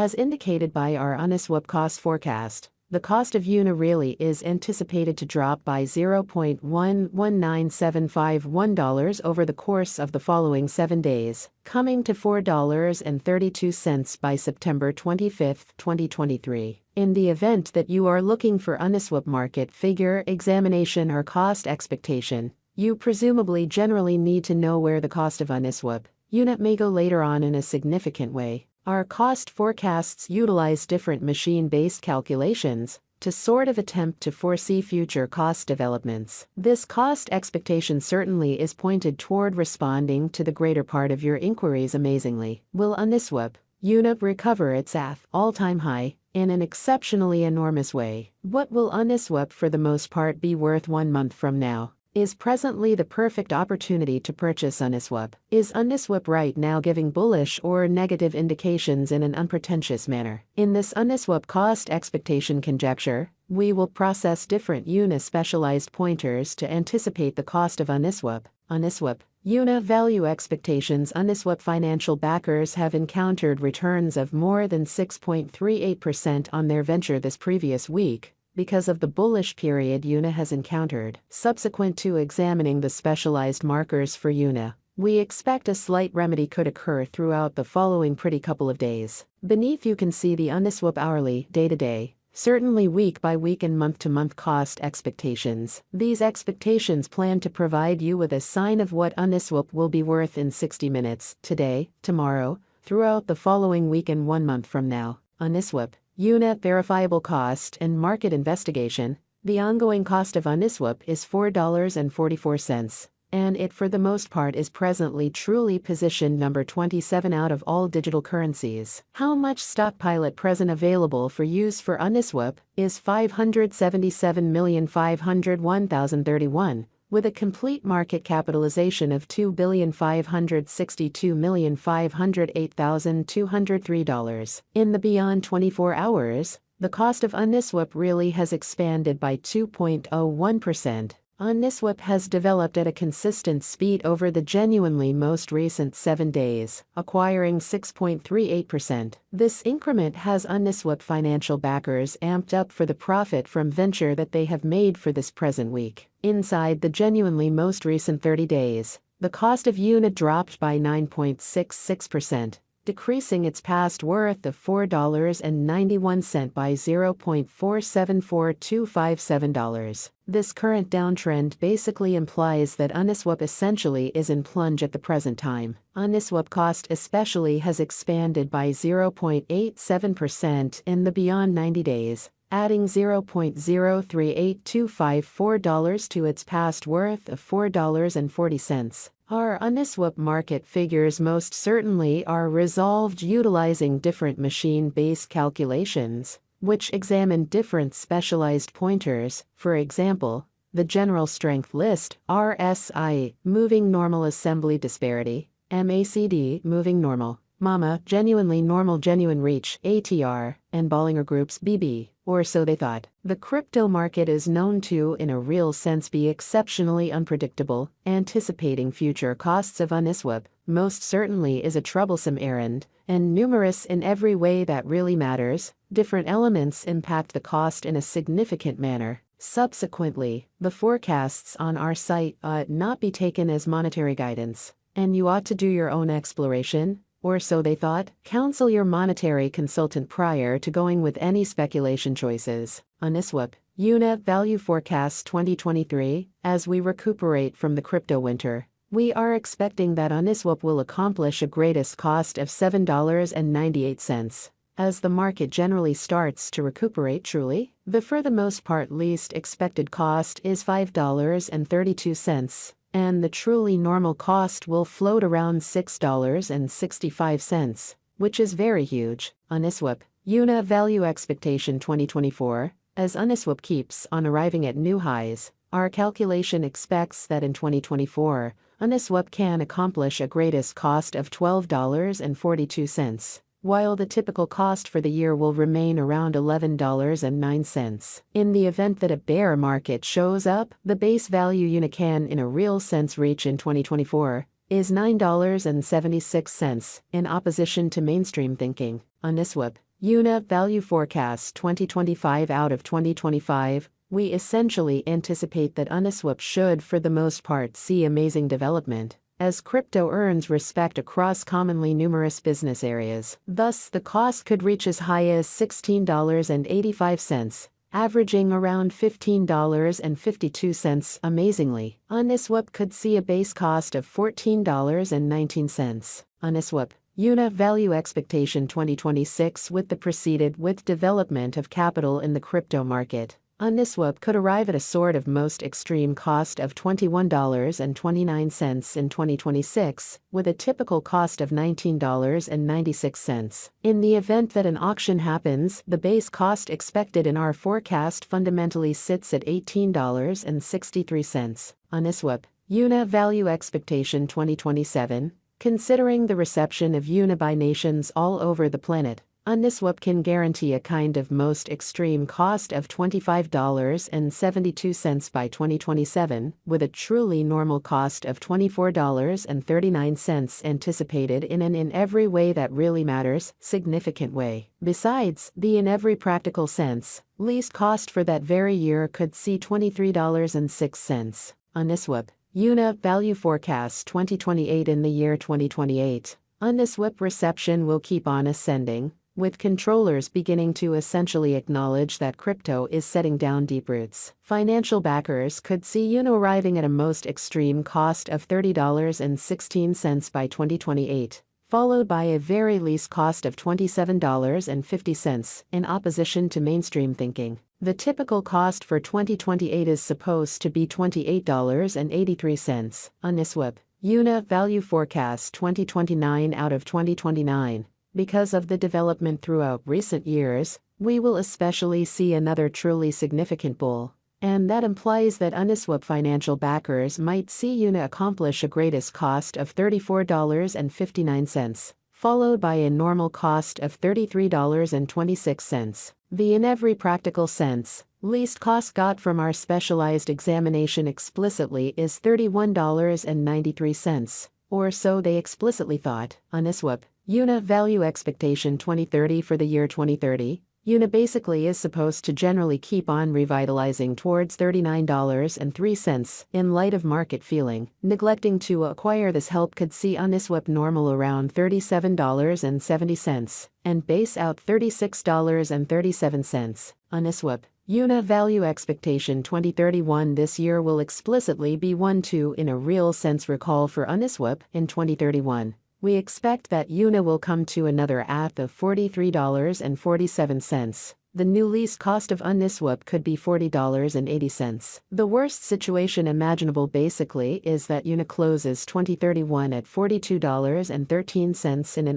As indicated by our Uniswap cost forecast, the cost of UNI really is anticipated to drop by $0.119751 over the course of the following 7 days, coming to $4.32 by September 25, 2023. In the event that you are looking for Uniswap market figure examination or cost expectation, you presumably generally need to know where the cost of Uniswap UNI may go later on in a significant way. Our cost forecasts utilize different machine-based calculations to sort of attempt to foresee future cost developments. This cost expectation certainly is pointed toward responding to the greater part of your inquiries amazingly. Will Uniswap UNI recover its all-time high in an exceptionally enormous way? What will Uniswap for the most part be worth 1 month from now? Is presently the perfect opportunity to purchase Uniswap? Is Uniswap right now giving bullish or negative indications in an unpretentious manner? In this Uniswap cost expectation conjecture, we will process different UNI specialized pointers to anticipate the cost of Uniswap. Uniswap UNI value expectations. Uniswap financial backers have encountered returns of more than 6.38% on their venture this previous week, because of the bullish period UNI has encountered. Subsequent to examining the specialized markers for UNI, we expect a slight remedy could occur throughout the following pretty couple of days. Beneath you can see the Uniswap hourly, day-to-day, certainly week-by-week and month-to-month cost expectations. These expectations plan to provide you with a sign of what Uniswap will be worth in 60 minutes, today, tomorrow, throughout the following week and 1 month from now. Uniswap UNI verifiable cost and market investigation. The ongoing cost of Uniswap is $4.44, and it for the most part is presently truly positioned number 27 out of all digital currencies. How much stockpile at present available for use for Uniswap is 577,501,031, with a complete market capitalization of $2,562,508,203. In the beyond 24 hours, the cost of Uniswap really has expanded by 2.01%. Uniswap has developed at a consistent speed over the genuinely most recent 7 days, acquiring 6.38%. This increment has Uniswap financial backers amped up for the profit from venture that they have made for this present week. Inside the genuinely most recent 30 days, the cost of UNI dropped by 9.66%. Decreasing its past worth of $4.91 by $0.474257. This current downtrend basically implies that Uniswap essentially is in plunge at the present time. Uniswap cost especially has expanded by 0.87% in the beyond 90 days, adding $0.038254 to its past worth of $4.40. Our Uniswap market figures most certainly are resolved utilizing different machine-based calculations, which examine different specialized pointers. For example, the General Strength List, RSI, Moving Normal Assembly Disparity, MACD, Moving Normal, MAMA, Genuinely Normal Genuine Reach, ATR, and Bollinger Group's BB, or so they thought. The crypto market is known to, in a real sense, be exceptionally unpredictable. Anticipating future costs of Uniswap most certainly is a troublesome errand, and numerous in every way that really matters. Different elements impact the cost in a significant manner. Subsequently, the forecasts on our site ought not be taken as monetary guidance, and you ought to do your own exploration, or so they thought. Counsel your monetary consultant prior to going with any speculation choices. Uniswap UNI Value Forecast 2023. As we recuperate from the crypto winter, we are expecting that Uniswap will accomplish a greatest cost of $7.98. As the market generally starts to recuperate truly, the for the most part least expected cost is $5.32. And the truly normal cost will float around $6.65, which is very huge. Uniswap UNI Value Expectation 2024. As Uniswap keeps on arriving at new highs, our calculation expects that in 2024, Uniswap can accomplish a greatest cost of $12.42, while the typical cost for the year will remain around $11.09. In the event that a bear market shows up, the base value UNI can in a real sense reach in 2024 is $9.76, in opposition to mainstream thinking. Uniswap UNI Value Forecast 2025 out of 2025. We essentially anticipate that Uniswap should for the most part see amazing development, as crypto earns respect across commonly numerous business areas. Thus, the cost could reach as high as $16.85, averaging around $15.52. Amazingly, Uniswap could see a base cost of $14.19. Uniswap UNI Value Expectation 2026. With the preceded with development of capital in the crypto market, Uniswap could arrive at a sort of most extreme cost of $21.29 in 2026, with a typical cost of $19.96. In the event that an auction happens, the base cost expected in our forecast fundamentally sits at $18.63. Uniswap UNI Value Expectation 2027. Considering the reception of UNI by nations all over the planet, Uniswap can guarantee a kind of most extreme cost of $25.72 by 2027, with a truly normal cost of $24.39 anticipated in an in every way that really matters, significant way. Besides, the in every practical sense, least cost for that very year could see $23.06. Uniswap UNI Value Forecast 2028. In the year 2028, Uniswap reception will keep on ascending, with controllers beginning to essentially acknowledge that crypto is setting down deep roots. Financial backers could see UNI arriving at a most extreme cost of $30.16 by 2028, followed by a very least cost of $27.50, in opposition to mainstream thinking. The typical cost for 2028 is supposed to be $28.83. Uniswap UNI Value Forecast 2029 out of 2029. Because of the development throughout recent years, we will especially see another truly significant bull, and that implies that Uniswap financial backers might see UNI accomplish a greatest cost of $34.59, followed by a normal cost of $33.26. The in every practical sense, least cost got from our specialized examination explicitly is $31.93, or so they explicitly thought. Uniswap UNI Value Expectation 2030. For the year 2030, UNI basically is supposed to generally keep on revitalizing towards $39.03 in light of market feeling. Neglecting to acquire this help could see Uniswap normal around $37.70, and base out $36.37. Uniswap UNI Value Expectation 2031. This year will explicitly be one to in a real sense recall for Uniswap. In 2031, we expect that UNI will come to another at of $43.47. The new least cost of Uniswap could be $40.80. The worst situation imaginable basically is that UNI closes 2031 at $42.13 in an